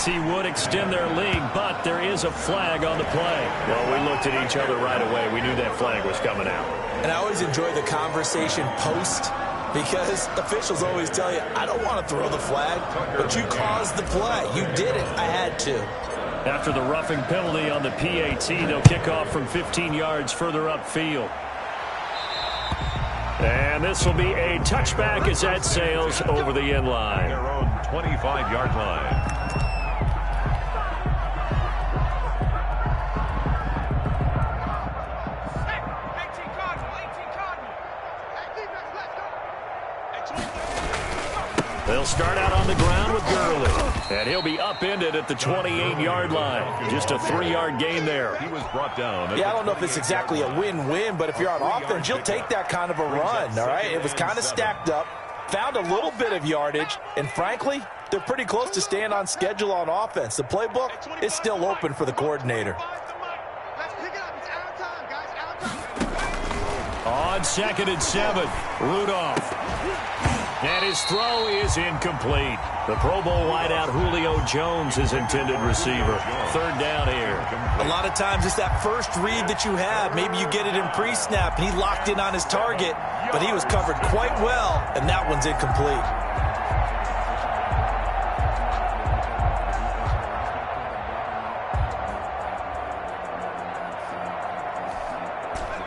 PAT would extend their lead, but there is a flag on the play. Well, we looked at each other right away. We knew that flag was coming out. And I always enjoy the conversation post, because officials always tell you, I don't want to throw the flag, but you caused the play. You did it. I had to. After the roughing penalty on the PAT, they'll kick off from 15 yards further upfield. And this will be a touchback as that sails over the end line. Their own 25-yard line. They'll start out on the ground with Gurley, and he'll be upended at the 28-yard line. Just a 3-yard gain there. He was brought down. Yeah, I don't know if it's exactly a win-win, but if you're on offense, you'll take that kind of a run, all right? It was kind of stacked up, found a little bit of yardage, and frankly, they're pretty close to staying on schedule on offense. The playbook is still open for the coordinator. On 2nd and 7, Rudolph. And his throw is incomplete. The Pro Bowl wideout Julio Jones, his intended receiver. 3rd down here. A lot of times it's that first read that you have. Maybe you get it in pre-snap, and he locked in on his target, but he was covered quite well, and that one's incomplete.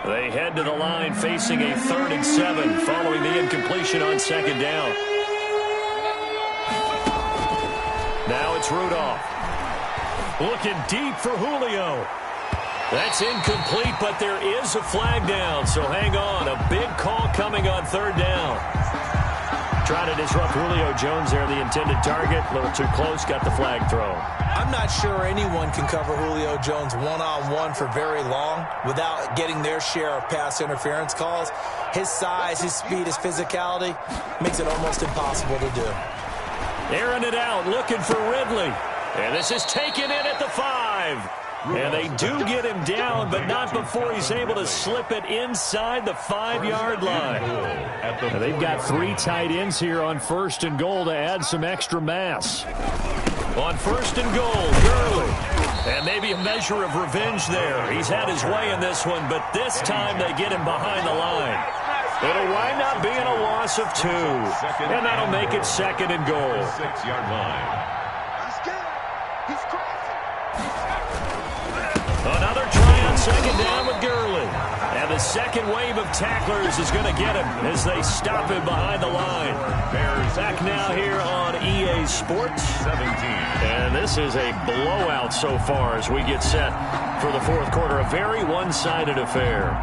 They head to the line facing a 3rd and 7 following the incompletion on 2nd down. Now it's Rudolph. Looking deep for Julio. That's incomplete, but there is a flag down, so hang on. A big call coming on 3rd down. Trying to disrupt Julio Jones there, the intended target. A little too close, got the flag thrown. I'm not sure anyone can cover Julio Jones one-on-one for very long without getting their share of pass interference calls. His size, his speed, his physicality makes it almost impossible to do. Airing it out, looking for Ridley. And this is taken in at the 5. And they do get him down, but not before he's able to slip it inside the 5-yard line. And they've got 3 tight ends here on 1st and goal to add some extra mass. On 1st and goal, Gurley. And maybe a measure of revenge there. He's had his way in this one, but this time they get him behind the line. It'll wind up being a loss of 2. And that'll make it 2nd and goal. 6-yard line. Another try on 2nd down with Gurley. And the second wave of tacklers is going to get him as they stop him behind the line. Back now here on EA Sports. 17. And this is a blowout so far as we get set for the 4th quarter. A very one-sided affair.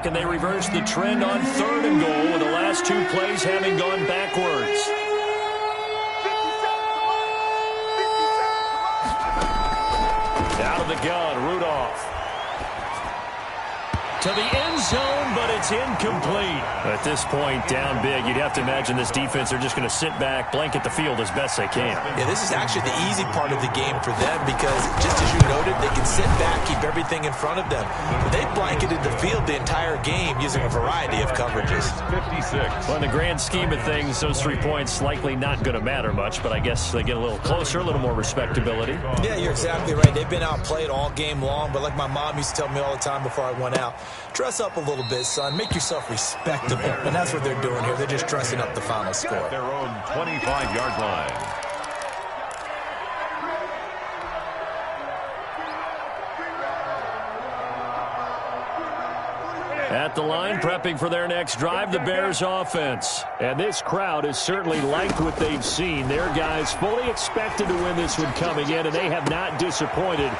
Can they reverse the trend on 3rd and goal with the last 2 plays having gone backwards? Out of the gun, Rudolph. To the end zone, but it's incomplete. At this point, down big, you'd have to imagine this defense are just going to sit back, blanket the field as best they can. Yeah, this is actually the easy part of the game for them because, just as you noted, they can sit back, keep everything in front of them. They blanketed the field the entire game using a variety of coverages. 56. Well, in the grand scheme of things, those 3 points likely not going to matter much, but I guess they get a little closer, a little more respectability. Yeah, you're exactly right. They've been outplayed all game long, but like my mom used to tell me all the time before I went out, dress up a little bit, son. Make yourself respectable. And that's what they're doing here. They're just dressing up the final score. Their own 25-yard line. At the line, prepping for their next drive, the Bears offense. And this crowd has certainly liked what they've seen. Their guys fully expected to win this one coming in, and they have not disappointed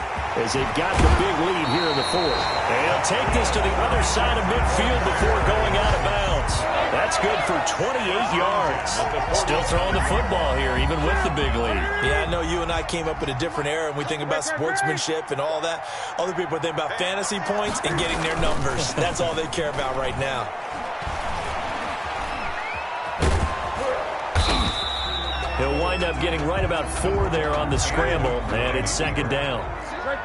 as they've got the big lead here in the 4th. And he'll take this to the other side of midfield before going out of bounds. That's good for 28 yards. Still throwing the football here, even with the big lead. Yeah, I know you and I came up in a different era, and we think about sportsmanship and all that. Other people think about fantasy points and getting their numbers. That's all they care about right now. He'll wind up getting right about 4 there on the scramble, and it's second down.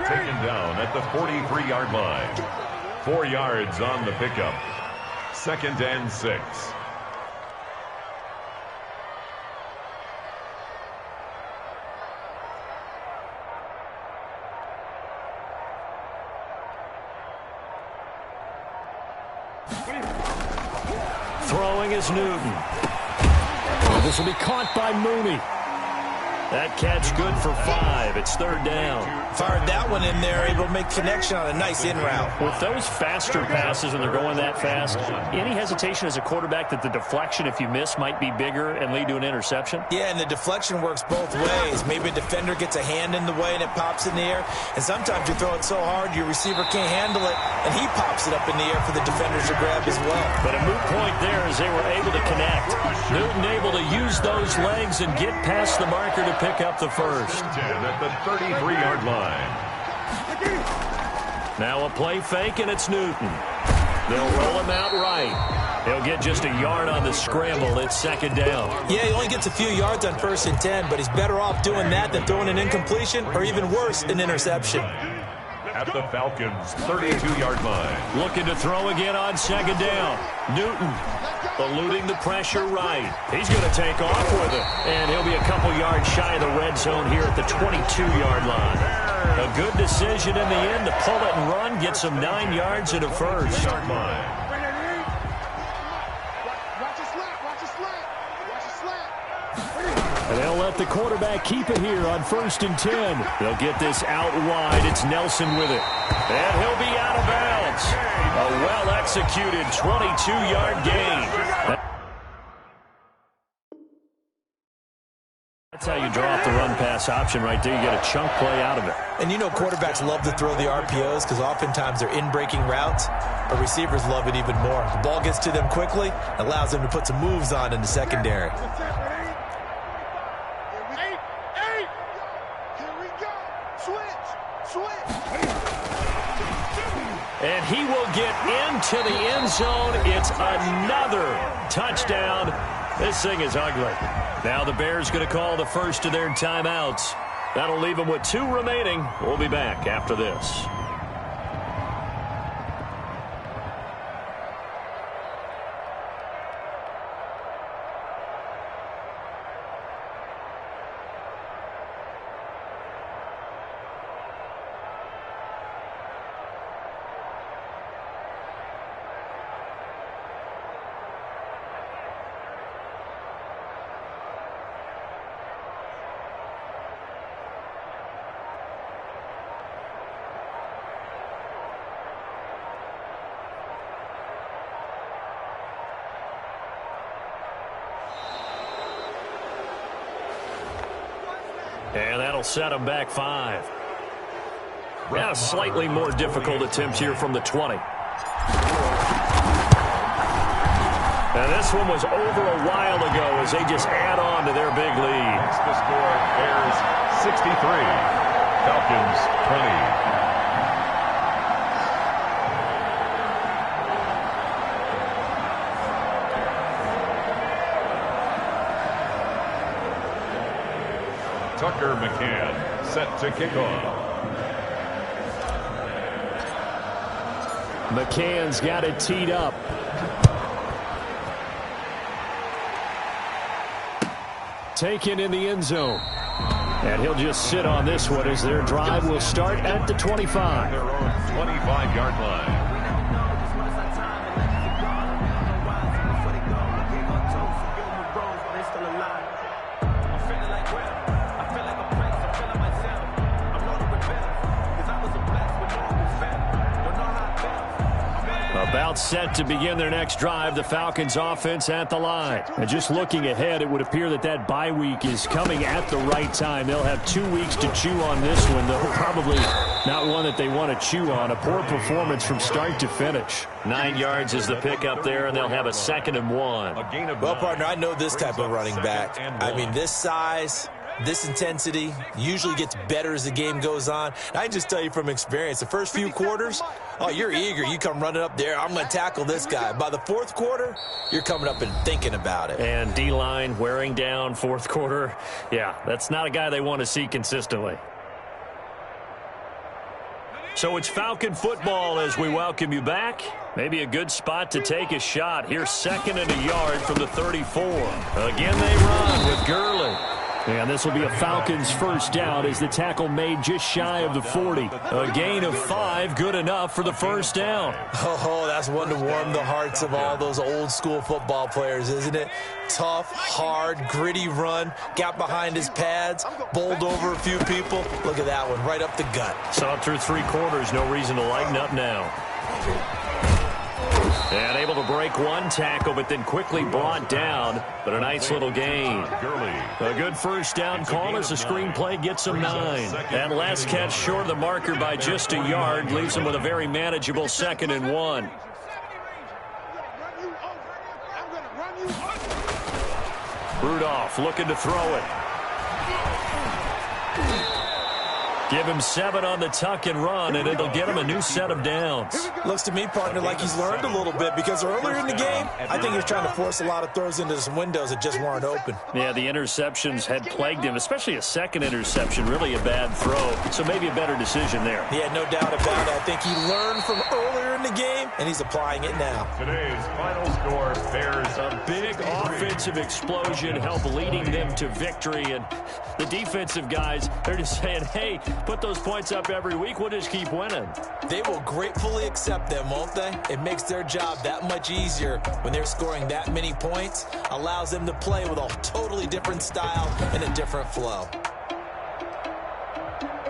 Taken down at the 43-yard line. 4 yards on the pickup. 2nd and 6. Throwing is Newton. This will be caught by Mooney. That catch good for 5. It's 3rd down. Fired that one in there, able to make connection on a nice in route. With those faster passes and they're going that fast, any hesitation as a quarterback that the deflection, if you miss, might be bigger and lead to an interception? Yeah, and the deflection works both ways. Maybe a defender gets a hand in the way and it pops in the air. And sometimes you throw it so hard your receiver can't handle it, and he pops it up in the air for the defenders to grab as well. But a moot point there as they were able to connect. Newton able to use those legs and get past the marker to pick up the first. 10 at the 33-yard line. Now a play fake, and it's Newton. They'll roll him out right. He'll get just a yard on the scramble. It's 2nd down. Yeah, he only gets a few yards on 1st and 10, but he's better off doing that than throwing an incompletion or even worse, an interception. At the Falcons' 32-yard line. Looking to throw again on 2nd down. Newton eluding the pressure right. He's going to take off with it. And he'll be a couple yards shy of the red zone here at the 22-yard line. A good decision in the end to pull it and run, get some 9 yards and a first. And they'll let the quarterback keep it here on 1st and 10. They'll get this out wide. It's Nelson with it. And he'll be out of bounds. A well-executed 22-yard gain. That's how you draw off the run-pass option right there. You get a chunk play out of it. And you know quarterbacks love to throw the RPOs because oftentimes they're in-breaking routes, but receivers love it even more. The ball gets to them quickly, allows them to put some moves on in the secondary. And he will get into the end zone. It's another touchdown. This thing is ugly. Now the Bears going to call the first of their timeouts. That'll leave them with 2 remaining. We'll be back after this. And that'll set them back 5. Now a slightly more difficult attempt here from the 20. And this one was over a while ago as they just add on to their big lead. That's the score. Bears 63. Falcons 20. Tucker McCann set to kick off. McCann's got it teed up. Taken in the end zone. And he'll just sit on this one as their drive will start at the 25. Their own 25-yard line. About set to begin their next drive, the Falcons offense at the line. And just looking ahead, it would appear that that bye week is coming at the right time. They'll have 2 weeks to chew on this one, though probably not one that they want to chew on. A poor performance from start to finish. 9 yards is the pickup there, and they'll have a 2nd and 1. Well, partner, I know this type of running back. I mean, this size, This intensity usually gets better as the game goes on. And I can just tell you from experience, the first few quarters, oh, you're eager. You come running up there, I'm going to tackle this guy. By the fourth quarter, you're coming up and thinking about it. And D-line wearing down fourth quarter. Yeah, that's not a guy they want to see consistently. So it's Falcon football as we welcome you back. Maybe a good spot to take a shot. Here's 2nd and a yard from the 34. Again, they run with Gurley. And this will be a Falcons first down as the tackle made just shy of the 40. A gain of 5, good enough for the first down. Oh, that's one to warm the hearts of all those old school football players, isn't it? Tough, hard, gritty run, got behind his pads, bowled over a few people. Look at that one, right up the gut. Saw it through 3 quarters, no reason to lighten up now. And able to break one tackle, but then quickly brought down. But a nice little gain. A good first down call as the screenplay gets him 9. And last catch short of the marker by just a yard leaves him with a very manageable 2nd and 1. Rudolph looking to throw it. Give him 7 on the tuck and run, and it'll get him a new set of downs. Looks to me, partner, like he's learned a little bit because earlier in the game, I think he was trying to force a lot of throws into some windows that just weren't open. Yeah, the interceptions had plagued him, especially a second interception, really a bad throw. So maybe a better decision there. Yeah, no doubt about it. I think he learned from earlier in the game, and he's applying it now. Today's final score, Bears a big offensive explosion help leading them to victory. And the defensive guys, they're just saying, hey, put those points up every week. We'll just keep winning. They will gratefully accept them, won't they? It makes their job that much easier when they're scoring that many points. Allows them to play with a totally different style and a different flow.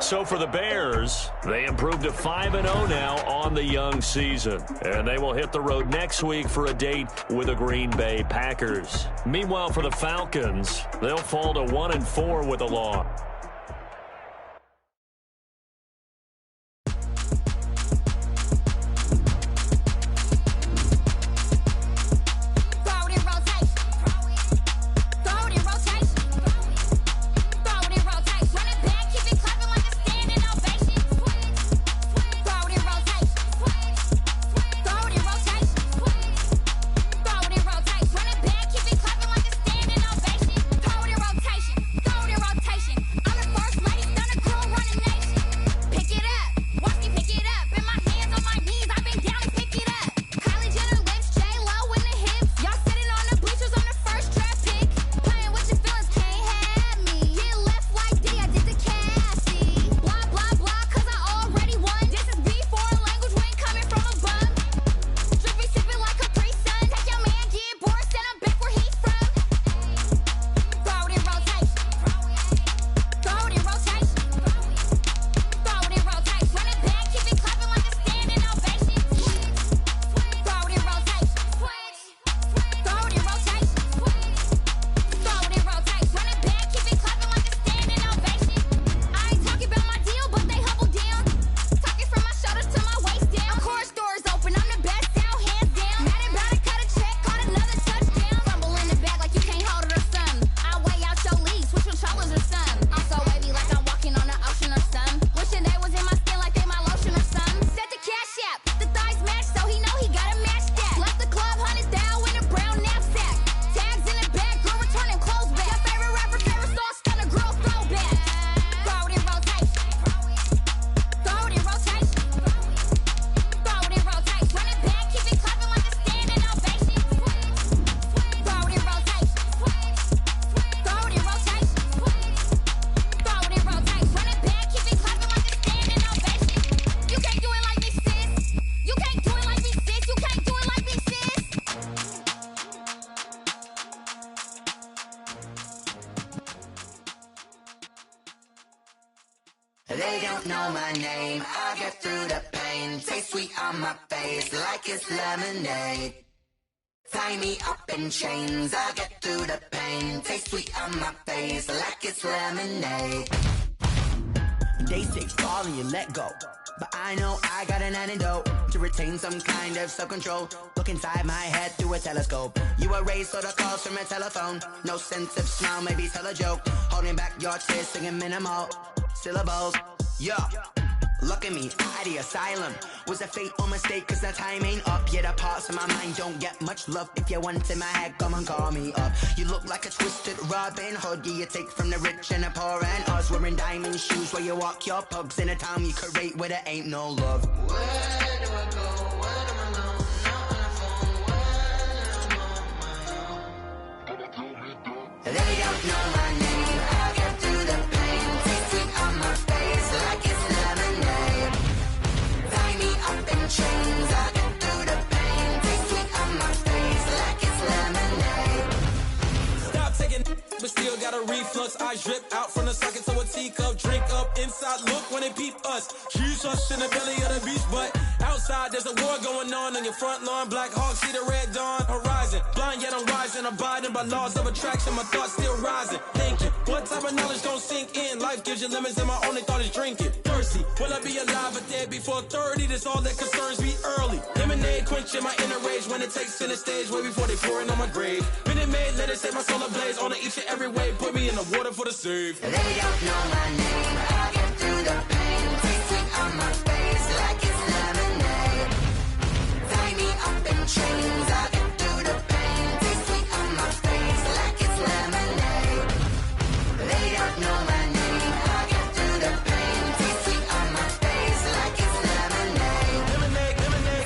So for the Bears, they improved to 5-0 now on the young season. And they will hit the road next week for a date with the Green Bay Packers. Meanwhile, for the Falcons, they'll fall to 1-4 with a loss. They don't know my name, I get through the pain. Taste sweet on my face like it's lemonade. Tie me up in chains, I get through the pain. Taste sweet on my face like it's lemonade. They say fall and you let go, but I know I got an antidote to retain some kind of self-control. Look inside my head through a telescope. You erase all the calls from a telephone. No sense of smile, maybe tell a joke. Holding back your tears, singing minimal syllables. Yeah. Look at me, at the asylum. Was a fate or mistake, cause the time ain't up. Yet the parts of my mind don't get much love. If you want in my head, come and call me up. You look like a twisted Robin Hood. Yeah, you take from the rich and the poor and us. Wearing diamond shoes where you walk your pugs. In a town you create where there ain't no love. Where do I go? Where do I go? Not on the phone, when I'm on my own. They don't know my name. I'll get through the pain. Taste sweet on my face like it's lemonade. Tie me up in chains. I'll get through the pain. Taste sweet on my face like it's lemonade. Stop taking, but still got a reflux. I drip out from the socket to a teacup. Drink up inside, look when they peep us. Huge us in the belly of the beach, but outside there's a war going on your front lawn. Black Hawk, see the red dawn horizon. Blind yet I'm rising, abiding by laws of attraction. My thoughts still rising. Thinking, what type of knowledge don't sink in? Life gives you lemons and my only thought is drinking. Thirsty, will I be alive or dead before 30? That's all that concerns me early. Lemonade quenching my inner rage when it takes center stage way before they pour it on my grave. Minute Maid, let it set my soul ablaze on each and every way. Put me in the water for the save. They don't know my name. I'll get through the pain. Taste sweet on my face like it's lemonade. Tie me up in chains. I'll get through the pain. Taste sweet on my face like it's lemonade. They don't know my name. I'll get through the pain. Taste sweet on my face like it's lemonade.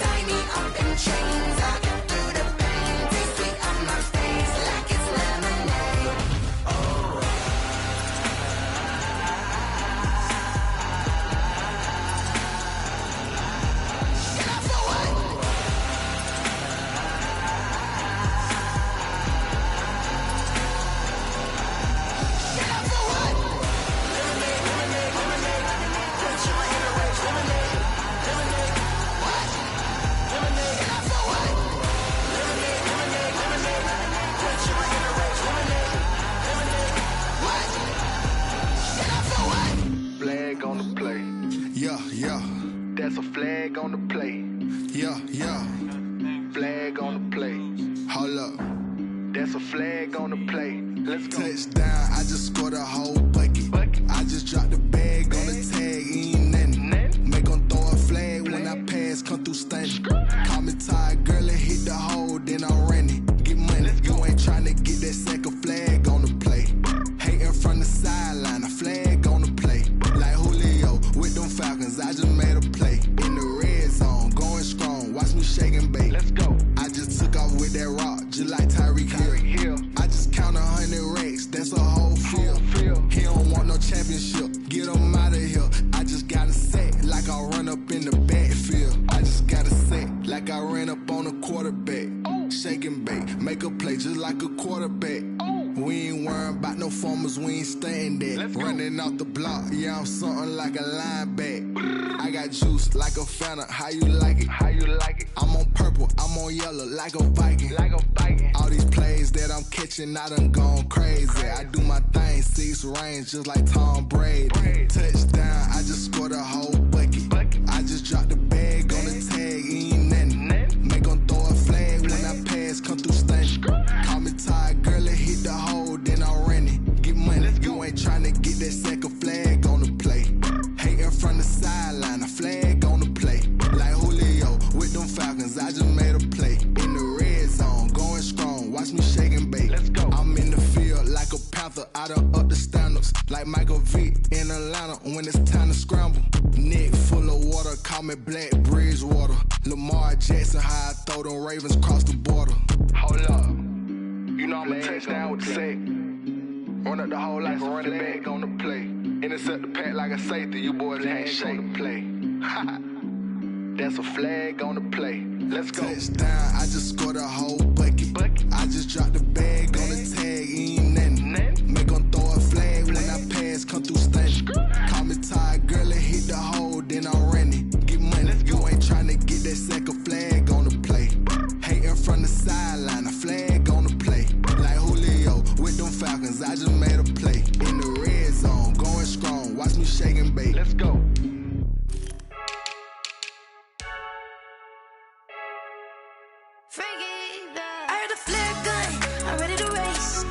Tie me up in chains. I'll get through the pain. Taste sweet on my face like it's lemonade. Flag on the play. Yeah, yeah, That's a flag on the play. yeah, yeah. Flag on the play. Hold up. That's a flag on the play. Let's go. Touchdown, I just scored a whole bucket. I just dropped the bag on the tag, ain't nothing. Make 'em throw a flag when I pass, come through stunning. Call me tired, girl, and hit the hole, then I'm running. Get money, you ain't tryna get that second flag on the play. Hating from the sideline, a flag on the play. Like Julio with them Falcons, I just made a play. In the red zone, going strong, watch me shake and bake. Let's go. I just took off with that rock, just like Tyreek Hill. I just count 100 racks, that's a whole field. He don't want no championship, get him out of here. I just got a set, like I run up in the backfield. I just got a set, like I ran up on a quarterback. Shake and bake, make a play just like a quarterback. We ain't worrying about no formers, we ain't staying there. Running off the block, yeah, I'm something like a linebacker. I got juice like a Fanta, how you like it? How you like it? I'm on purple, I'm on yellow, like a Viking. Like a Viking. All these plays that I'm catching, I done gone crazy. I do my thing, 6 range, just like Tom Brady. Touchdown, I just scored a whole bucket. I just dropped the bag on the tag, ain't nothing. Make 'em throw a flag when I pass, come through stunning. Call me tired, girl, and hit the hole, then I'm running. Get money, you ain't tryna get that second flag on the play. Hating from the sideline, a flag on the play. Like Julio with them Falcons, I just made a play. In the red zone, going strong, watch me shake and bake. Let's go. I'm in the field like a panther, I done up the standards. Like Michael Vick in Atlanta when it's time to scramble. Neck full of water, call me Black Bridgewater. Lamar Jackson, how I throw them Ravens across the border. Hold up. You know I'm a touchdown with the sack. Run up the hole like a running back on the play. Intercept the pack like a safety. You boys can't shake the play. That's a flag on the play. Let's go. Touchdown, I just scored a whole bucket. I just dropped the bag on the tag, ain't nothing. Make 'em throw a flag when I pass, come through stunning. Call me tired, girl, and hit the hole, then I'm running. Get money, you ain't tryna get that second flag on the play. Hating from the sideline, a flag on the play. Like Julio with them Falcons, I just made a play. In the red zone, going strong, watch me shake and bake. Let's go. I heard the flare gun, I'm ready to race.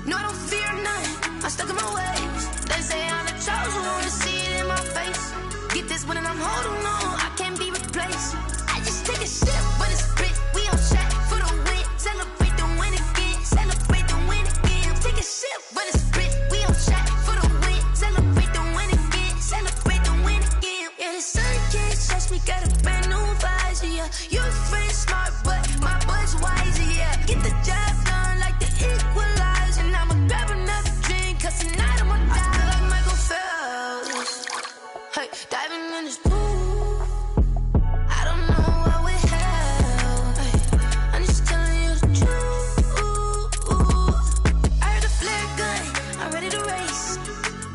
No, I don't fear none, I'm stuck in my ways. They say I'm the chosen one, to see it in my face. Get this one and I'm holding on, I can't be replaced. I just take a sip, but it's spit. We on track for the win. Celebrate the win again, celebrate the win again. Take a sip, but it's spit. We on track for the win. Celebrate the win again, celebrate the win again. Yeah, the sun can't touch me, got a brand new visor, yeah. You friend smart, but my bud's wiser, yeah. Get the job done like the equalizer. And I'ma grab another drink, cause tonight I'ma die like Michael Phelps. Hey, diving in this pool, I don't know what we have. Hey, I'm just telling you the truth. I heard the flare gun, I'm ready to race.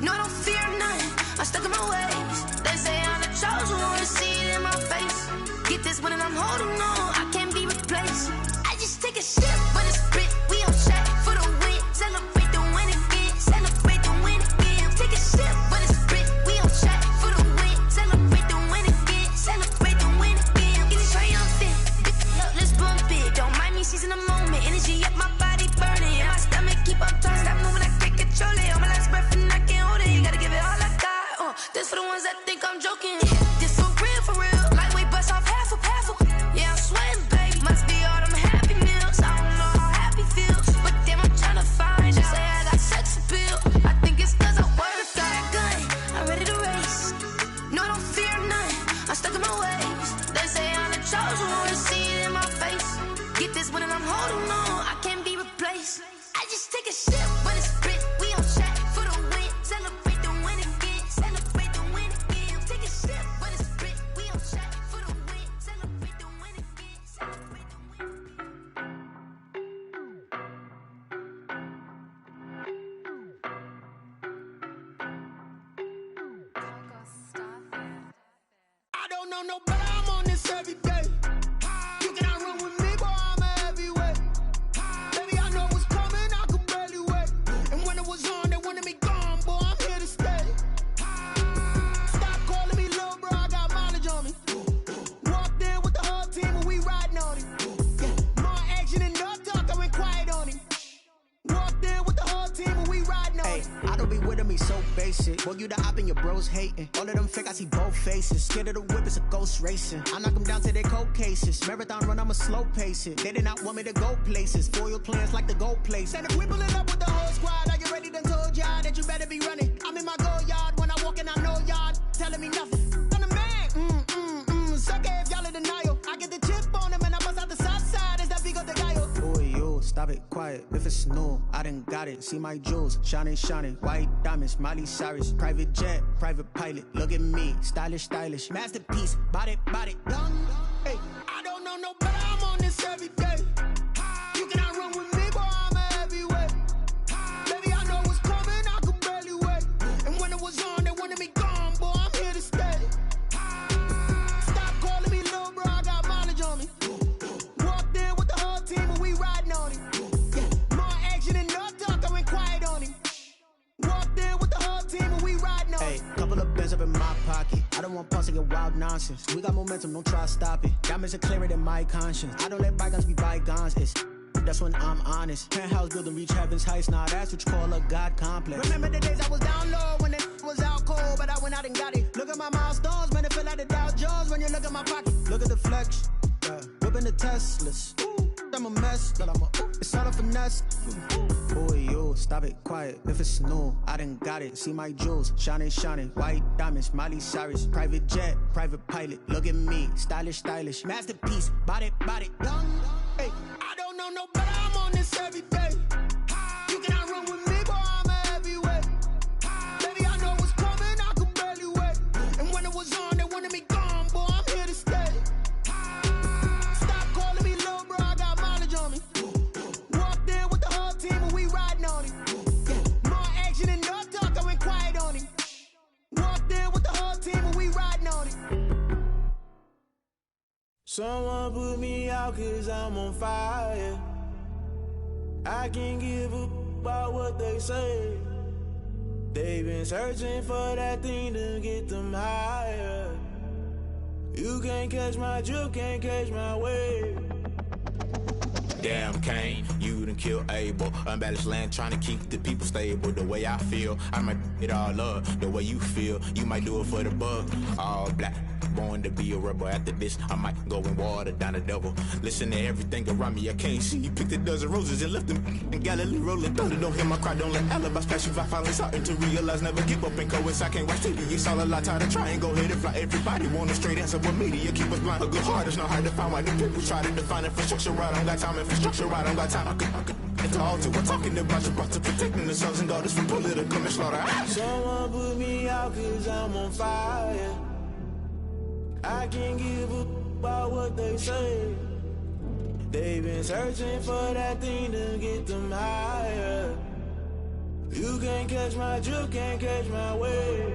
No, I don't fear none, I'm stuck in my ways. They say I'm the chosen one, to see it in my face. Get this one and I'm holding on, I can't be replaced. I just take a sip, but it's spit. We on track for the win. Celebrate the win again, celebrate the win again. Take a sip, but it's spit. We on track for the win. Celebrate the win again, celebrate the win again. Get it triumphant, look, let's bump it. Don't mind me seizing the moment. Energy up, my body burning. My stomach keep on turning. Stop moving, I can't control it. On my last breath and I can't hold it. You gotta give it all I got. This for the ones that think I'm joking. This for real, for real. Lightweight bust off half a. Yeah, I'm sweating, baby. Must be all them happy meals. I don't know how happy feels, but damn, I'm tryna find you. Say I got sex appeal. I think it's cause I work. Got a gun, I'm ready to race. No, I don't fear none, I'm stuck in my ways. They say I'm the chosen one, to see it in my face. Get this one and I'm holding on, I can't be replaced. I just take a sip, but it's spit. We on track for the win. Celebrate the win again, celebrate the win again. Take a sip, but it's spit. We on track for the win. Celebrate the win again, celebrate the win again. I don't know no better, I'm on this every day. You cannot run with me, boy, I'm a heavyweight. Baby, I know what's coming, I could barely wait. And when it was on, they wanted me gone, boy, I'm here to stay. Stop calling me little bro, I got mileage on me. Walked in with the whole team and we riding on him. Yeah, more action and no talk, I went quiet on him. Walked in with the whole team and we riding on him. I don't be with me so basic. Boy, you the op and your bros hating. All of them fake, I see both faces. Scared of the whip, it's a ghost racing. I knock them down to their cold cases. Marathon run, I'ma slow pace it. They did not want me to go places. Foil plans like the gold place. And if we pulling up with the whole squad, I get ready, done told y'all that you better be running. I'm in my go yard, when I walk in, I know y'all telling me nothing. I'm the man, suck it if y'all in denial. I get the chip on them and I bust out the south side. Is that Vigo de Gallo? Boy, yo, stop it, quiet. If it's new, I done got it. See my jewels, shining, shining. White diamonds, Miley Cyrus. Private jet, private pilot. Look at me, stylish, stylish. Masterpiece, body, done. Hey, I don't know no better, I'm on this every day. You cannot run with me, boy, I'm a heavyweight. Baby, I know what's coming, I could barely wait. And when it was on, they wanted me gone, boy, I'm here to stay. Stop calling me little bro, I got mileage on me. Walked in with the whole team and we riding on him. Yeah, more action and no talk, I went quiet on him. Walked in with the whole team and we riding on him. hey, couple of bands up in my pocket. I don't want pause to get wild nonsense. We got momentum, don't try to stop it. Diamonds are clearer than my conscience. I don't let bygones be bygones. It's that's when I'm honest. Penthouse building, reach heaven's heights. Nah, that's what you call a God complex. Remember the days I was down low when it was out cold, but I went out and got it. Look at my milestones, man, it feel like the Dow Jones when you look at my pocket. Look at the flex, whipping the Teslas. I'm a mess, but it's all a finesse. Boy, yo, stop it, quiet. If it's new, I done got it. See my jewels, shining, shining. White diamonds, Miley Cyrus. Private jet, private pilot. Look at me, stylish, stylish. Masterpiece, body, done. Hey, I don't know no better, I'm on this every day. You cannot run with me, boy, I'm a heavyweight. Baby, I know what's coming, I could barely wait. And when it was on, they wanted me gone, boy, I'm here to stay. Stop calling me little bro, I got mileage on me. Walked in with the whole team and we riding on him. Yeah, more action and no talk, I went quiet on him. Walked in with the whole team and we riding on him. Someone put me out cause I'm on fire. I can't give a about what they say. They've been searching for that thing to get them higher. You can't catch my drift, can't catch my wave. Damn, Kane, you done killed Abel. Unbalanced land, trying to keep the people stable. The way I feel, I might it all up. The way you feel, you might do it for the bug. All black, born to be a rebel. After this, I might go and water down the devil. Listen to everything around me, I can't see. You picked a dozen roses and left them in Galilee rolling thunder. Don't hear my cry, don't let alibis pass you. I finally starting to realize, never give up and coincide. Can't watch TV, it's all a lot. Tired of trying, go ahead and fly. Everybody want a straight answer, but media keep us blind. A good heart is not hard to find. Why the people try to define infrastructure right? I don't got time, infrastructure right? I don't got time. I could get to altar. We're talking about your brother protecting the sons and daughters from political manslaughter. Someone put me out cause I'm on fire. I can't give a about what they say. They've been searching for that thing to get them higher. You can't catch my drift, can't catch my wave.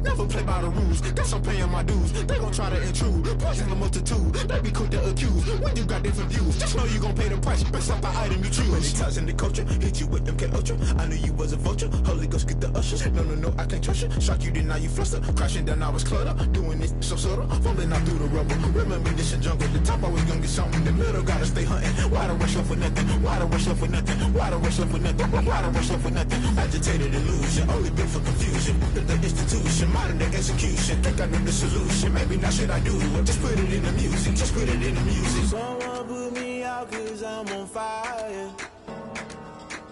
Never play by the rules, guess I'm paying my dues. They gon' try to intrude, poison the multitude. They be quick to accuse, when you got different views. Just know you gon' pay the price, based off the item you choose. Many times in the culture, hit you with them K-Ultra. I knew you was a vulture, Holy Ghost get the ushers. No, I can't trust you. Shock you, then now you fluster. Crashing down, I was cluttered. Doing this so subtle, falling out through the rubble. Remember this a jungle, the top always gonna get something. In the middle, gotta stay hunting. Why the rush left for nothing? Why the rush left for nothing? Why the rush left for nothing? Why the rush left for nothing? Agitated illusion, only built for confusion. The institution, modern day execution. Think I know the solution, maybe not should I do it. Just put it in the music, just put it in the music. Someone put me out cause I'm on fire.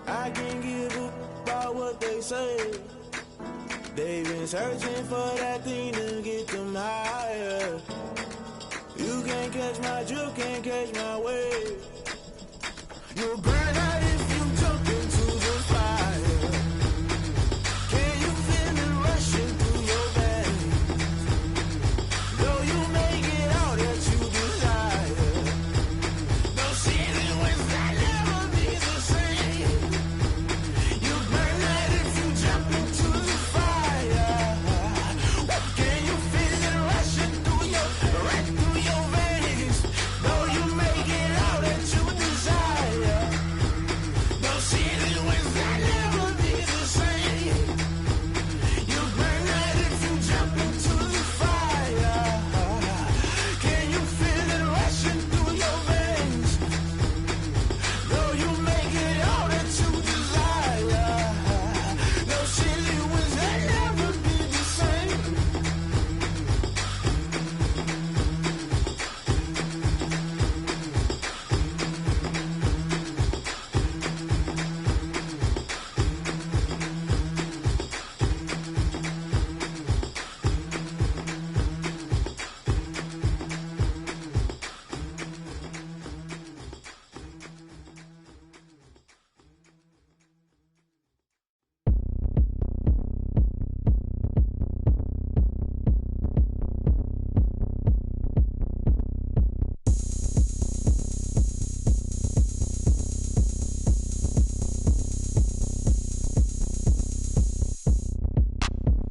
I can't give a about what they say. They've been searching for that thing to get them higher. You can't catch my drift, can't catch my wave. You'll burn out if you jump into the fire. Can you feel it rushing through your veins? Though you make it all that you desire. No ceiling wins that never be the same. You burn out if you jump into the fire. Can you feel it rushing through your veins? Though you make it all that you desire. No ceiling wins that never be the same. You burn out if you jump into the fire. Can you feel it rushing through your veins? Though you make it all that you desire. No ceiling wins that never be the same.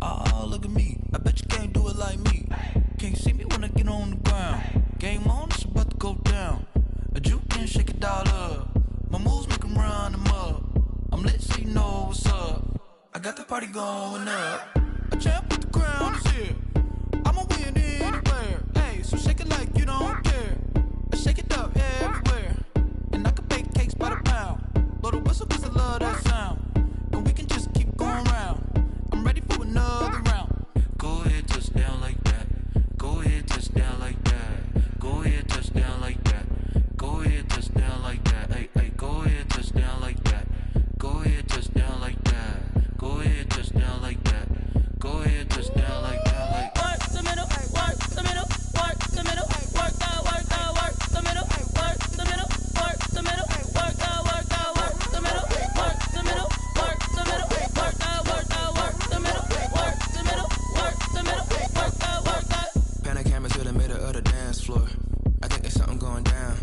Oh, look at me. I bet you can't do it like me. Can't see me when I get on the ground. Game on, it's about to go down. A juke can shake it all up. My moves make 'em run them up. I'm lit so you know what's up. I got the party going up. A champ with the crown is here. I'ma win anywhere. Hey, so shake it like you don't care. I shake it up everywhere. And I can bake cakes by the pound. Blow the whistle 'cause I love that sound. And we can just keep going round. I'm ready for another round. Go ahead, touch down like that. Go ahead, touch down like that. Go ahead, touch down like that. Go ahead, touch down like that. Hey, hey, go ahead, touch down like that. Go ahead, touch down like that. Go ahead, touch down like that. Go ahead, touch down like that. Like Work the middle, work the middle, work the middle, work the middle, work the middle, work the middle, work the middle, work the middle, work the middle, work the middle, work the middle, work the middle, work the Pan a camera to the middle of the dance floor. I think there's something going down.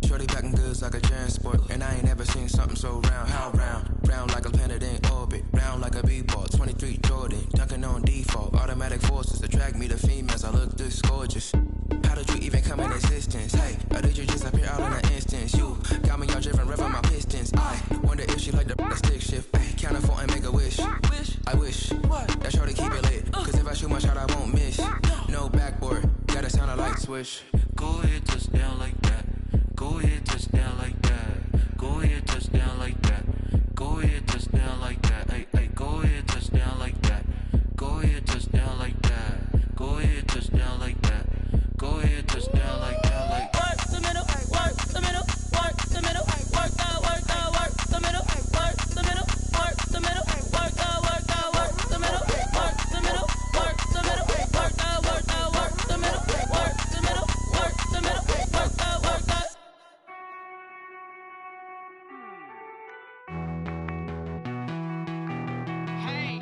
Shorty backing goods like a transport. And I ain't never seen something so round. How round? Round like a planet in orbit. Round like a b-ball. 23 Jordan. Dunking on default. Automatic forces attract me to females. I look this gorgeous. How did you even come in existence? Hey, or did you just appear out in an instance? You wish. That shorty keep it lit. Cause if I shoot my shot, I won't miss. No backboard, gotta sound a light switch. Go ahead, touch down like that. Go ahead, touch down like that. Go ahead, touch down like that. Go ahead, touch down like that. Hey, hey, go ahead, touch down like that. Go ahead, touch down like that. Go ahead, touch down like that. Go ahead, touch down like that. Like work the middle, work the middle, work the middle, work the middle, work the middle, work the middle, work the middle, work the middle, work the middle, work the middle, work the middle, work the middle, work the middle, work the middle, work the. Hey.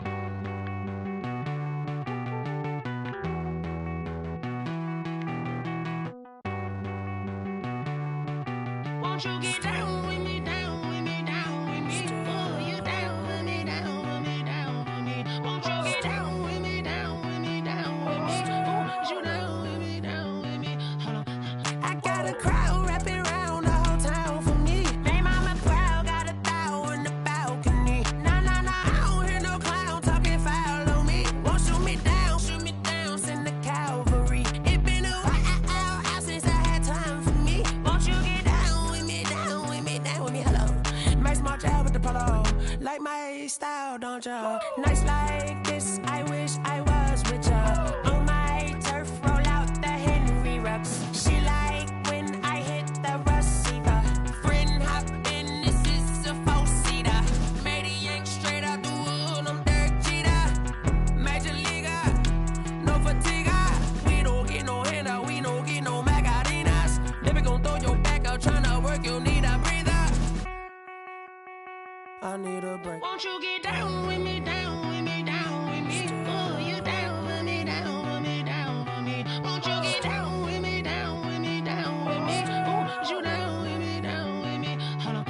Won't you get down with me, down with me, down with me? Oh, you down with me, down with me, down with me. Won't you get down with me, down with me, down with me? Oh, you down with me, down with me? Hold on. I got a crowd wrapping around the whole town for me. They mama proud, got a thou in the balcony. Nah, nah, nah, I don't hear no clown talking foul on me. Won't shoot me down, send the cavalry. It been a while since I had time for me. Won't you get down with me, down with me, down with me? Hello. Nice march out with the polo. Like my style, don't ya? Nights like this, I wish I was with ya. On my turf, roll out the Henry Rux. She like when I hit the receiver. Friend hop in, this is a four-seater. Made a yank straight out the wood, I'm Derek Jeter. Major leaguer, no fatigue. We don't get no handout, we don't get no Macarinas. Never gon' throw your back out, tryna work, you need a breather. I need a break. Won't you get down with me, down with me, down with me? Oh, you down with me, down with me, down with me? Won't you get down with me, down with me, down with me? Oh, you down with me, down with me? Hold on.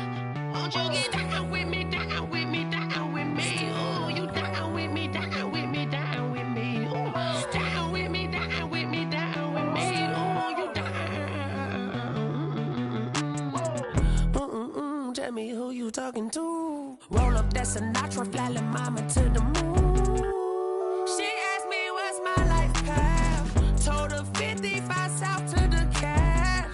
Won't you get down with me, down with me, down with me? Oh, you down with me, down with me, down with me? Oh, down with me, down with me, down with me? Oh, you down. Tell me who you talking to. Roll up that Sinatra, fly la mama to the moon. She asked me what's my life path. Told her 55 south to the cat.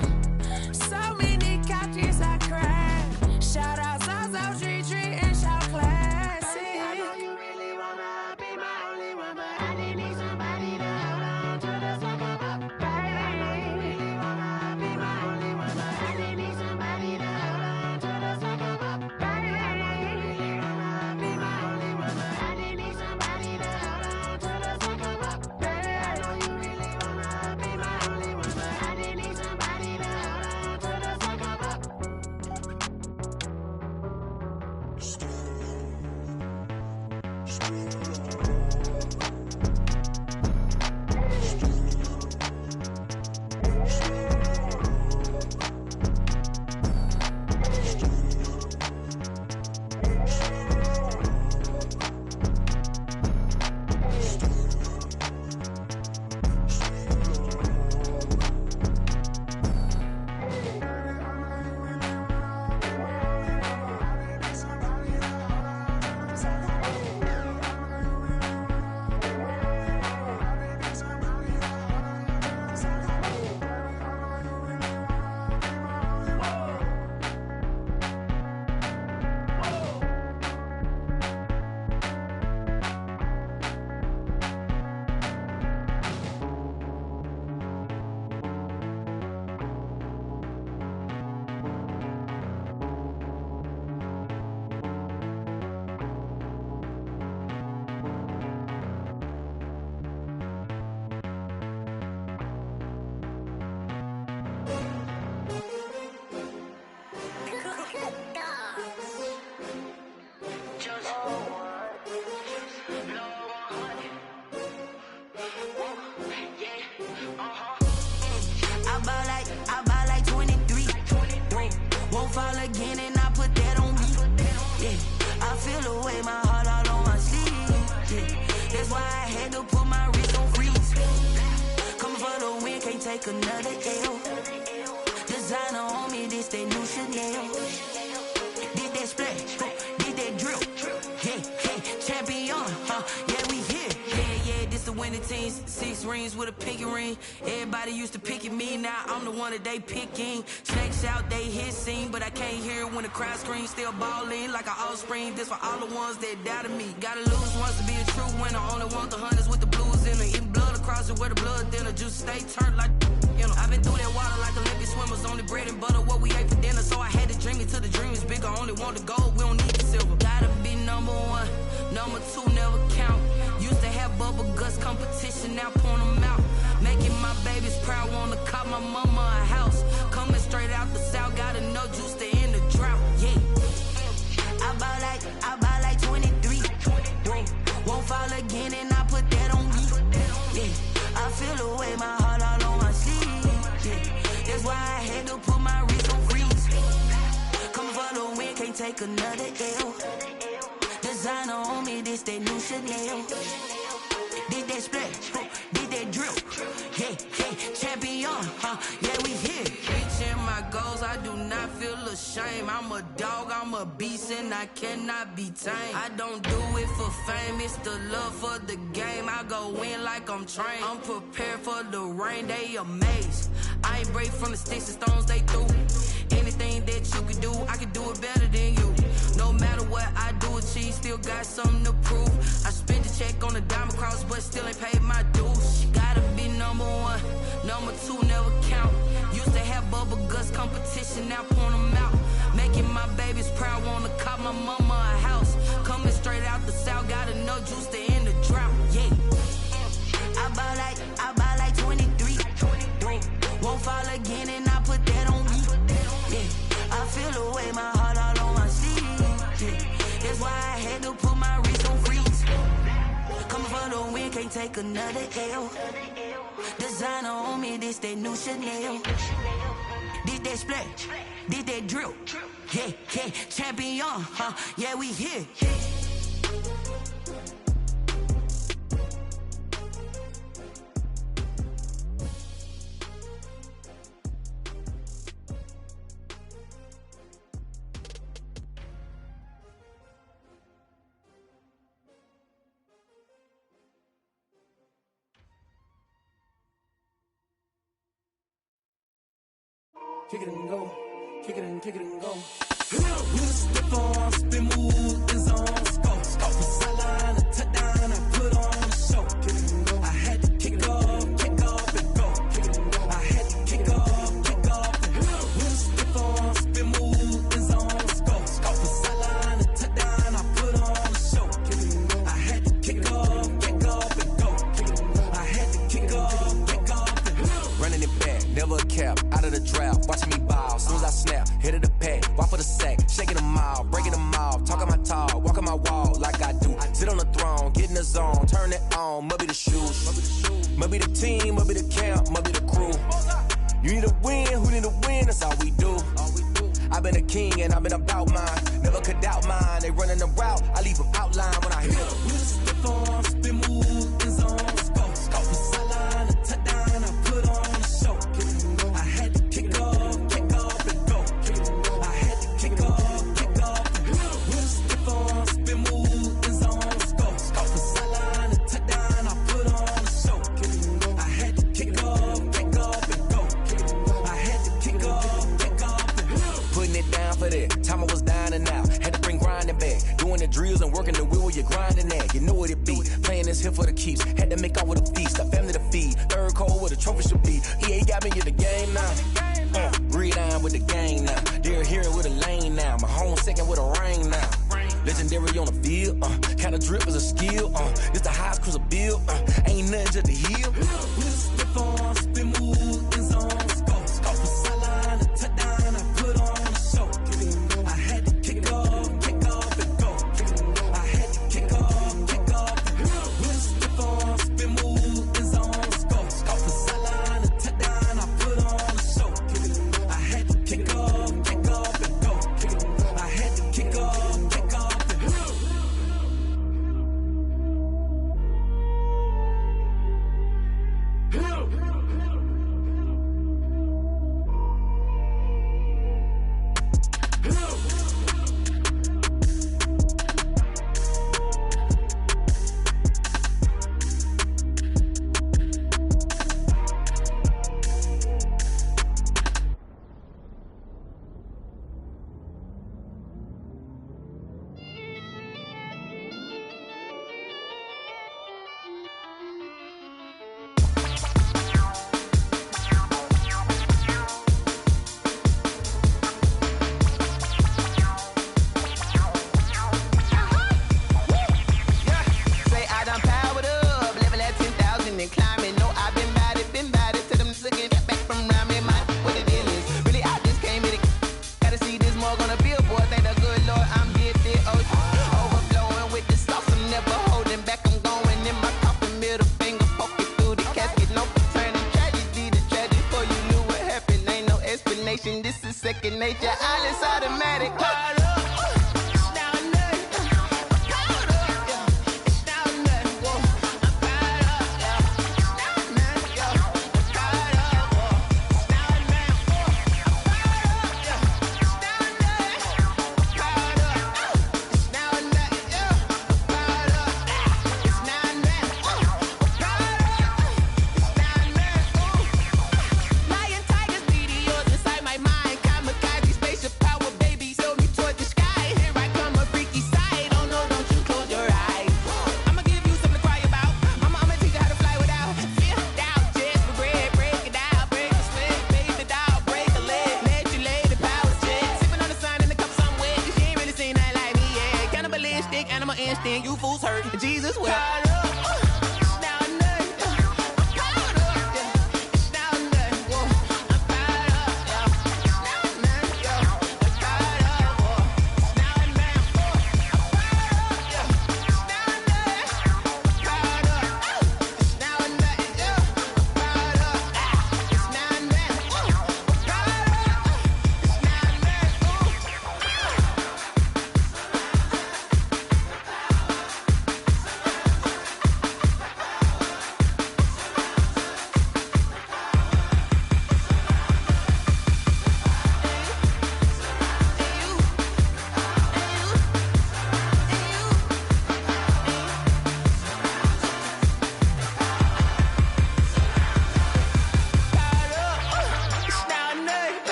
So many couches I cried. Shout out Zazo, Tree, and shout classic. I know you really wanna be my only one, but I didn't need somebody to hold on to the sucker up. Baby, I know you really wanna be my only one, but I didn't need somebody to hold on to the sucker up. Baby, I know you really wanna be my only one, but I didn't need somebody to hold on to the sucker up. Baby, I know you really wanna be my only one, but I didn't need somebody to hold on to the sucker up. take another L. Designer on me, this that new Chanel. Did that splash, did that drill. Yeah, hey, champion, many teams, 6 rings with a pinky ring. Everybody used to pick at me, now I'm the one that they picking. Snakes out, they hit scene, but I can't hear it when the crowd screams. Still ballin' like an offspring, this for all the ones that doubted me. Gotta lose once to be a true winner, only want the hunters with the blues in it. Eating blood across it where the blood thinner, juice stay turned like, you know. I've been through that water like Olympic swimmers, only bread and butter, what we ate for dinner. So I had to dream it till the dream is bigger, only want the gold, we don't need the silver. Gotta be number 1, number 2 never count. Used to have bubble guts competition, now point them out. Making my babies proud, wanna cop my mama a house. Coming straight out the south, got enough juice to end the drought, yeah. I buy like 23, whoa. Won't fall again and I put that on me, yeah. I feel the way, my heart all on my sleeve, yeah. That's why I had to put my wrist on freeze. Coming for the win, can't take another L. Designer on me, this that new Chanel. Did that splash, did that drill, yeah, champion, yeah, we here. Reaching my goals, I do not feel ashamed. I'm a dog, I'm a beast, and I cannot be tamed. I don't do it for fame, it's the love for the game. I go in like I'm trained. I'm prepared for the rain, they amazed. I ain't break from the sticks and stones they threw. Anything that you can do, I can do it better than you. No matter what I do, achieve, still got something to prove. I spent the check on the diamond cross, but still ain't paid my dues. Gotta be number 1, number 2 never count. Used to have bubble guts competition, now point them out. Making my babies proud, wanna cop my mama a house. Coming straight out the south, got enough juice to end the drought, yeah. I buy like 23, whoa. Won't fall again and I put that on me, yeah. I feel the way, my heart all on my sleeve, yeah. That's why I had to put my wrist on freeze. Coming for the win, can't take another L. Designer on me, this that new Chanel. Did that splash, did that drill, yeah, champion, yeah, we here. Kick it and go, kick it and go. Step on, spin, move, and zone, go. From sideline to touchdown, I put on a show. Kick it and go. I had to kick off and go. Kick it and go. I had to kick off and go. Step on, spin, move, and zone, go. From sideline to touchdown, I put on a show. Kick it and go. I had to kick off and go. Kick it and go. I had to kick off and go. Running it back, never a cap, out of the drought, watching me ball. Soon as I snap, hit of the pack, walk for the sack, shaking them all, breaking them off, talking my talk, walking my wall like I do. Sit on the throne, get in the zone, turn it on, must be the shoes, must be the team, must be the camp, must be the crew. You need a win, who need a win, that's all we do. I've been a king and I've been about mine, never could doubt mine. They running the route, I leave them outline when I hit them. Step on, spin, move, and zone, go. From sideline to touchdown, I put on a show. I had to kick off and go. I had to kick off and go. Step on, spin, move, and zone, go. From sideline to touchdown, I put on a show. I had to kick off and go. I had to kick off and go. Putting it down for that, time I was down and out, had to bring grinding back, doing the drills and working the wheel where you're grinding at, you know what it be, playing this here for the keeps, had to make out with a feast, a family to feed, third cold where the trophy should be, EA got me in the game now, read on with the gang now, they're here with a lane now, my home second with a ring now, legendary on the field, kind of drip is a skill, it's the highest cruiser bill, ain't nothing just to heal. Step on, spin, move, and zone, go. From sideline to touchdown, I put on a show. I had to kick off and go. I had to kick off and go. Step on, spin, move, and zone, go. From sideline to touchdown, I put on a show. I had to kick off and go. I had to kick off and go. man, this is second nature. All is automatic. You fools hurt. Jesus will.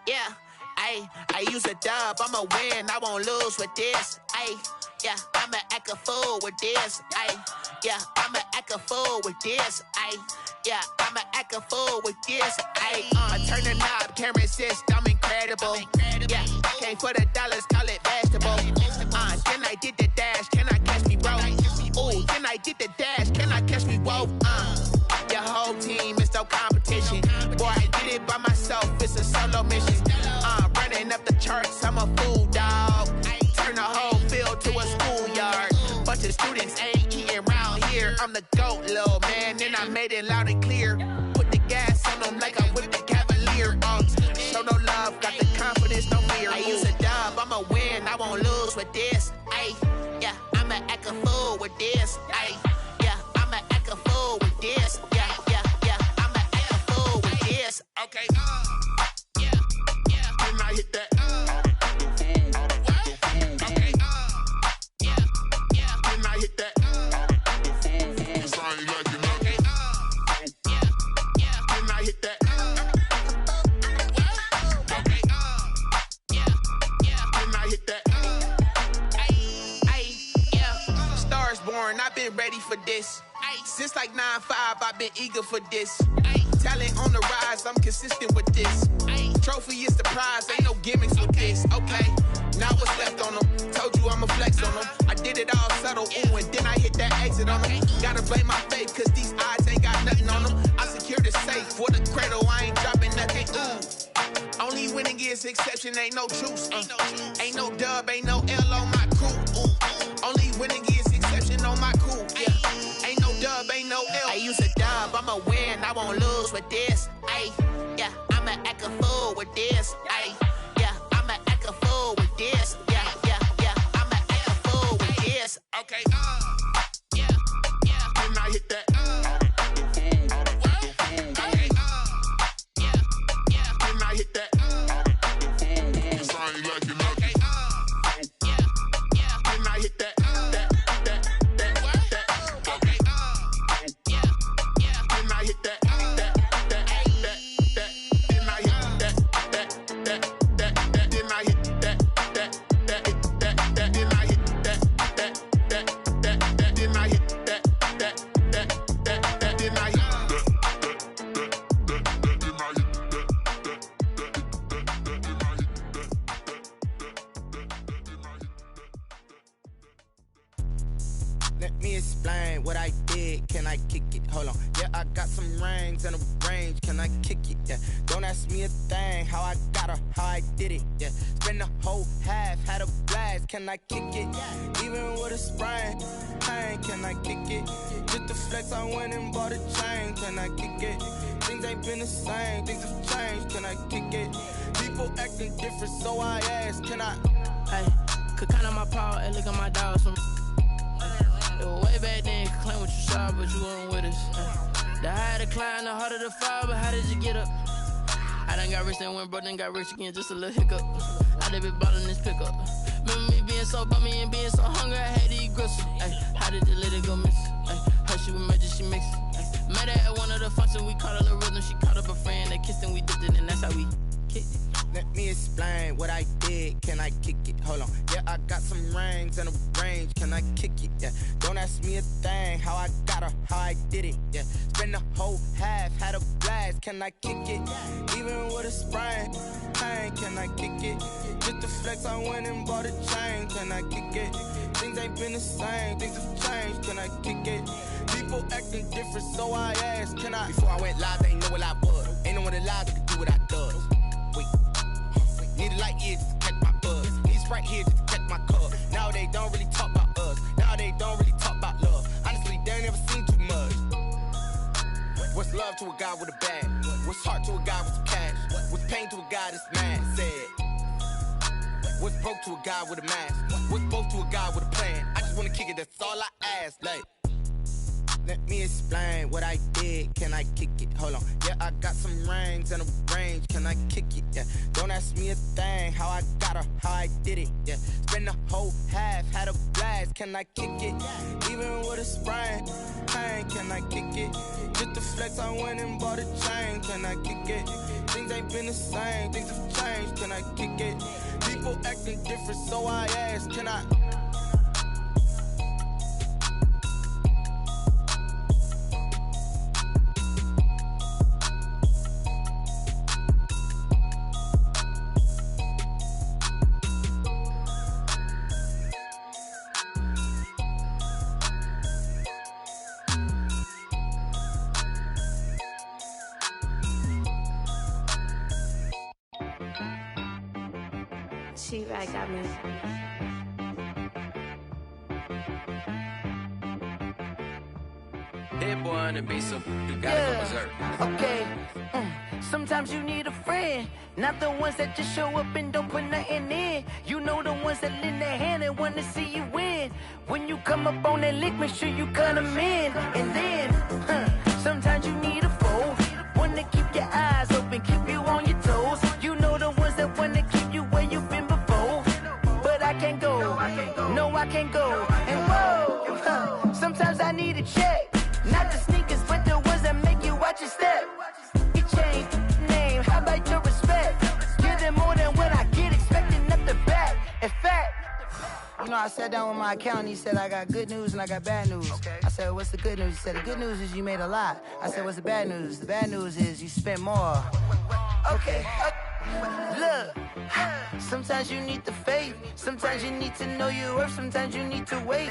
Yeah, I use a dub, I'ma win, I won't lose with this. Yeah, I'ma act a fool with this. Yeah, I'ma act a fool with this. Yeah, I'ma act a fool with this. I turn the knob, camera assist, I'm incredible. Yeah, came for the dollars, call it vegetable. Then I did the dash, can I catch me, bro? Ooh, then I did the dash, can I catch me, whoa? Your whole team is no competition. Boy, I did it by myself, it's a solo mission. Running up the charts, I'm a fool, dog. Turn the whole field to a schoolyard. Bunch of students ain't eating round here. I'm the GOAT, little man, and I made it loud and clear. Put the gas on them like I whipped the Cavalier. Show no love, got the confidence, no fear. I use a dub, I'ma win, I won't lose with this. Yeah, I'ma act a fool with this. Yeah, I'ma act a fool with this. Yeah, I'ma act a fool with this. Okay, yeah, when I hit that. Okay, yeah, when I hit that. Cause I ain't like it. Okay, yeah, when I hit that. Okay, yeah, when I hit that. Yeah, Stars born, I've been ready for this. Since like 9-5, I've been eager for this. Talent on the rise, I'm consistent with this. Trophy is the prize, ain't no gimmicks with this. Okay, now what's left on them? Told you I'ma flex on them. I did it all subtle, ooh, and then I hit that exit on them. Gotta blame my faith, cause these odds ain't got nothing on them. I secure the safe for the cradle, I ain't dropping nothing, ooh. Only winning is exception, ain't no truce. Ain't no dub, ain't no L on my crew. Only winning is exception on my crew, yeah. Ain't no dub, ain't no L. I use a dub, I'ma win, I won't lose with this. Yeah, I'ma act a fool with this. Yeah, I'ma act a fool with this. Yeah, I'ma act a fool with this. Okay, yeah, when I hit that. Okay, yeah, when I hit that. Cause I ain't like it. Okay, yeah, when I hit that. Okay, yeah, when I hit that. kick it? Hold on. Yeah, I got some rings and a range. Can I kick it? Yeah. Don't ask me a thing. How I got her, how I did it. Yeah. Spend the whole half, had a blast. Can I kick it? Even with a sprain, pain. Can I kick it? Just the flex, I went and bought a chain. Can I kick it? Things ain't been the same. Things have changed. Can I kick it? People acting different, so I ask. Can I? Hey, could count on my power and look at my dogs from. It was way back then, could claim what you saw, but you weren't with us. The higher the climb, the harder the fall, but how did you get up? I done got rich and went broke, then got rich again, just a little hiccup. I done been ballin' this pickup. Remember me being so bummy and being so hungry, I had to eat gristle. Ay, how did you let it go miss? Ay, her she was magic, she mixed. Met her at one of the functions, we caught a little rhythm. She caught up a friend, they kissed and we dipped it, and that's how we kicked it. Let me explain what I did. Can I kick it? Hold on. Yeah, I got some rings and a range. Can I kick it? Yeah. Don't ask me a thing. How I got her, how I did it. Yeah. Spend the whole half, had a blast. Can I kick it? Even with a sprain, pain. Can I kick it? Just the flex, I went and bought a chain. Can I kick it? Things ain't been the same. Things have changed. Can I kick it? People acting different, so I asked. Can I? Before I went live, they ain't know what I was. Ain't no one alive that could do what I does. Wait. Need a light here just to catch my buzz. Need Sprite here just to catch my cup. Now they don't really talk about us. Now they don't really talk about love. Honestly, they ain't never seen too much. What's love to a guy with a bag? What's heart to a guy with some cash? What's pain to a guy that's mad? Said. What's broke to a guy with a mask? What's broke to a guy with a plan? I just wanna kick it, that's all I ask. Like, let me explain what I did. Can I kick it? Hold on. Yeah, I got some rings and a range. Can I kick it? Yeah. Don't ask me a thing. How I got her, how I did it. Yeah. Spend the whole half, had a blast. Can I kick it? Even with a sprain, pain. Can I kick it? Just the flex, I went and bought a chain. Can I kick it? Things ain't been the same. Things have changed. Can I kick it? People acting different, so I ask. Can I? She-Rag got me. Hit boy on the beat, so you gotta go berserk. Okay. Sometimes you need a friend, not the ones that just show up and don't put nothing in. You know the ones that lend their hand and want to see you win. When you come up on that lick, make sure you cut them in. And then, sometimes you need a foe, one to keep your eyes open, keep you on your toes. You know the ones that want to keep you where you've been before. But I can't go, no I can't go. And whoa, sometimes I need a check, not the sneakers, but the ones that make you watch your step. You change name, how about your respect? Give them more than what I get, expecting up the back. In fact, you know, I sat down with my accountant, he said I got good news and I got bad news. I said, what's the good news? He said, the good news is you made a lot. I said, what's the bad news? The bad news is you spent more. Okay, look, sometimes you need the faith, sometimes you need to know your worth, sometimes you need to wait.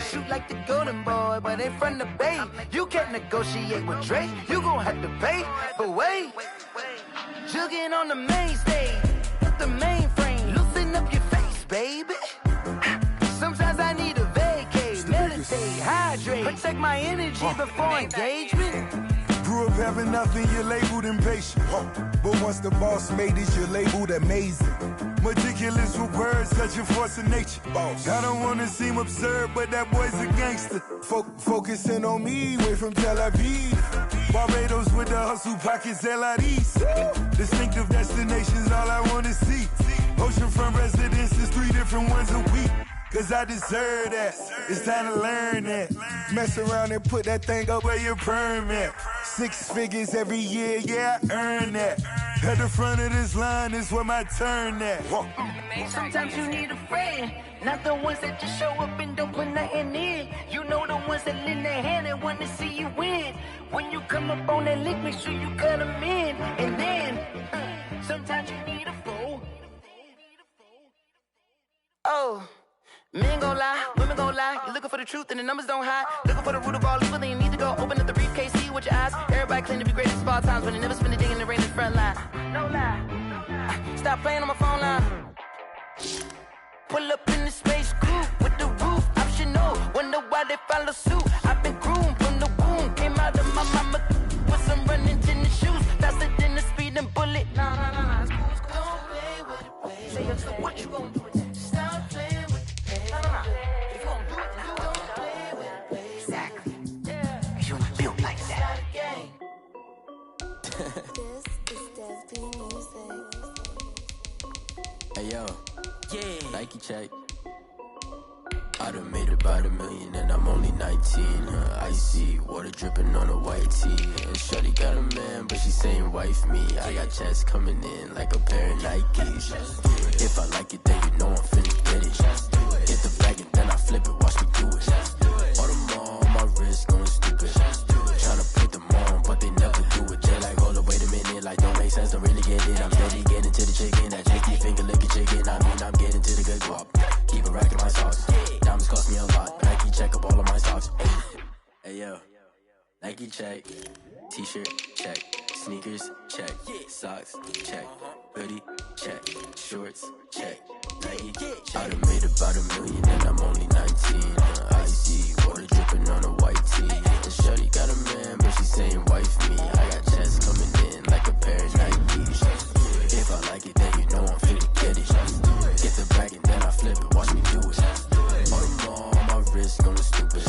Shoot like the golden boy, but ain't from the bay. You can't negotiate with Drake, you gon' have to pay. But wait, jugging on the main stage, the mainframe, loosen up your face, baby. Sometimes I need a vacate, meditate, hydrate, protect my energy before engagement. Grew up having nothing, you're labeled impatient. But once the boss made it, you're labeled amazing. Meticulous with words, such a force of nature. I don't wanna seem absurd, but that boy's a gangster. Focusing on me, way from Tel Aviv. Barbados with the hustle pockets, LIDs. Distinctive destinations, all I wanna see. Oceanfront residences, 3 different ones a week. Cause I deserve that, it's time to learn that. Mess around and put that thing up where your permit. 6 figures every year, yeah, I earn that. At the front of this line is where my turn at. Sometimes you need a friend, not the ones that just show up and don't put nothing in. You know the ones that lend their hand and want to see you win. When you come up on that lick, make sure you cut them in. And then, sometimes you need a foe. Oh, Men gon' lie, women gon' lie. You looking for the truth and the numbers don't hide. Looking for the root of all evil, then you need to go open up the briefcase, see with your eyes. Everybody claim to be greatest of all times, but they never spend a day in the rain in the front line. No lie. Stop playing on my phone line. Pull up in the space coupe with the roof optional. Wonder why they follow suit. I've been groomed from the womb. Came out of my mama with some running tennis shoes. Faster than the speeding bullet. Nah. It's cool. Don't play with it, play. Say your thing. What you gon' do with it? Stop playing with it, play. Nah. If you gon' do it, then don't play with it, play. Exactly. Yeah. Cause you ain't built like that. This is Dev Music. Hey yo, yeah. Nike check. I done made about $1 million and I'm only 19. Icy water dripping on a white tee. And shorty got a man, but she saying wife me. I got checks coming in like a pair of Nikes. If I like it, then you know I'm finna get it. Get the bag and then I flip it, watch me do it. All my wrist going stupid. Tryna put them on, but they never do it. They're like, hold up, wait a minute, like don't make sense, don't really get it. I'm steady getting to the chicken, that chicky finger licking chicken. I mean, I'm getting to the good guap. Keep it racking my socks. Diamonds cost me a lot. Nike check up all of my socks. Hey yo, Nike check. T-shirt check. Sneakers check. Socks check. Hoodie check. Shorts check. Nike. I done made about $1 million and I'm only 19. Icy water dripping on a white tee. And shorty got a man, but she saying wife me. I got checks coming in like a pair of Nikes. If I like it, then you know I'm finna get it. Get the bag and then I flip it, watch me do it. All my wrist going stupid.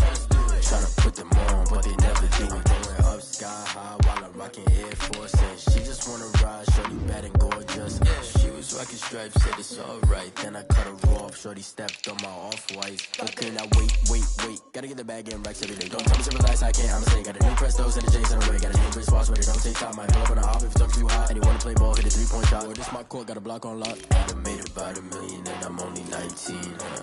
Tryna put them on, but they never do it. Going up sky high while I'm rocking Air Force. And she just wanna ride, shorty bad and gorgeous. She was rocking stripes, said it's alright. Then I cut her off, shorty stepped on my off-whites. Okay, now wait. Gotta get the bag and racks every day. Don't tell me to relax, I can't, I'ma say. Got a new Prestos and a J's in the way. Got a new wristwatch, but it don't take time. I pull up on a hop if it talks too hot. And you wanna play ball, hit a 3-point shot. Or this my court, got a block on lock. I done made about $1 million and I'm only 19.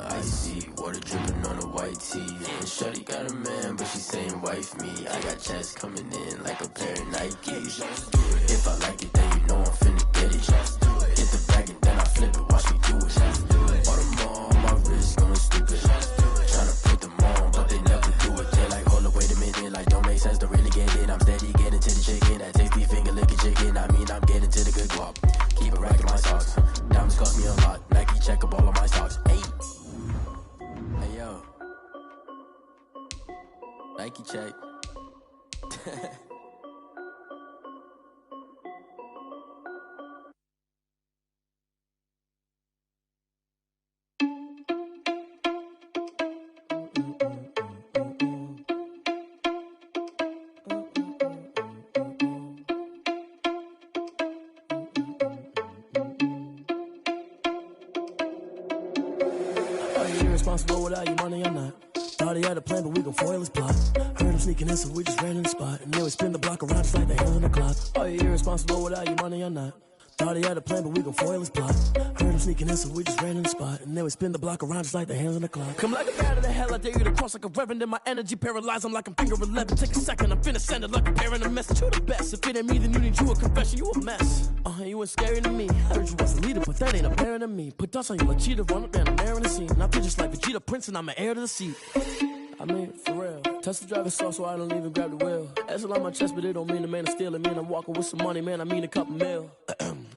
Icy water dripping on a white tee. And shorty got a man, but she saying wife me. I got checks coming in like a pair of Nikes. If I like it, then you know I'm finna get it. Get the bag and then I flip it, watch me do it. All my wrist going stupid. Tryna put them on, but they never do it. They're like, hold up, wait a minute, like don't make sense, don't really get it. I'm steady getting to the chicken, that tasty finger licking chicken. I mean, I'm getting to the good guap. Keep it racking my socks. Diamonds cost me a lot. Nike check up all of my socks. Hey yo, Nike check. Irresponsible without your money or not. Thought he had a plan, but we gon' foil his plot. Heard him sneaking in, so we just ran in the spot. And then we spin the block around just like the hands on the clock. Are you irresponsible without your money or not? Thought he had a plan, but we gon' foil his plot. Heard him sneaking in, so we just ran in the spot. And then we spin the block around just like the hands on the clock. Come like a bat of the hell, I dare you to cross like a reverend. And my energy paralyzed, I'm like I'm finger 11. Take a second, I'm finna send it like a parent a message. You the best, if it ain't me, then you need you a confession. You a mess, you ain't scary to me. I heard you was a leader, but that ain't apparent to me. Put dust on you like cheetah, run up down the air in the scene. And I feel just like Vegeta Prince, and I'm an heir to the seat. I mean, for real. Touch the driver's soft, so I don't even grab the wheel. That's on my chest, but it don't mean the man is stealing. Mean I'm walking with some money, man, I mean a couple mil.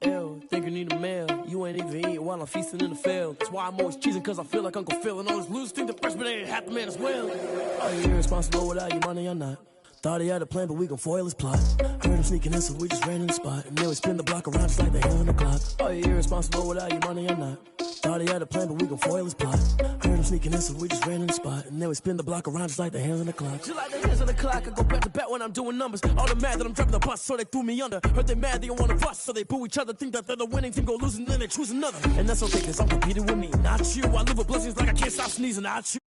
Ew, think you need a meal. You ain't even eating while I'm feasting in the field. That's why I'm always cheesing, cause I feel like Uncle Phil. And all this losers think the freshman ain't half the man as well. Are you irresponsible without your money or not? Thought he had a plan, but we gon' foil his plot. Heard him sneaking in, so we just ran in the spot. And then we spin the block around just like the hands on the clock. Are you irresponsible without your money or not? Thought he had a plan, but we gon' foil his plot. Heard him sneaking in, so we just ran in the spot. And then we spin the block around just like the hands on the clock. Just like the hands on the clock, I go back to back when I'm doing numbers. All the mad that I'm dropping the bus, so they threw me under. Heard they mad, they don't wanna bust, so they boo each other. Think that they're the winning team, go losing, then they choose another. And that's okay, cause I'm competing with me, not you. I live with blessings like I can't stop sneezing, not you.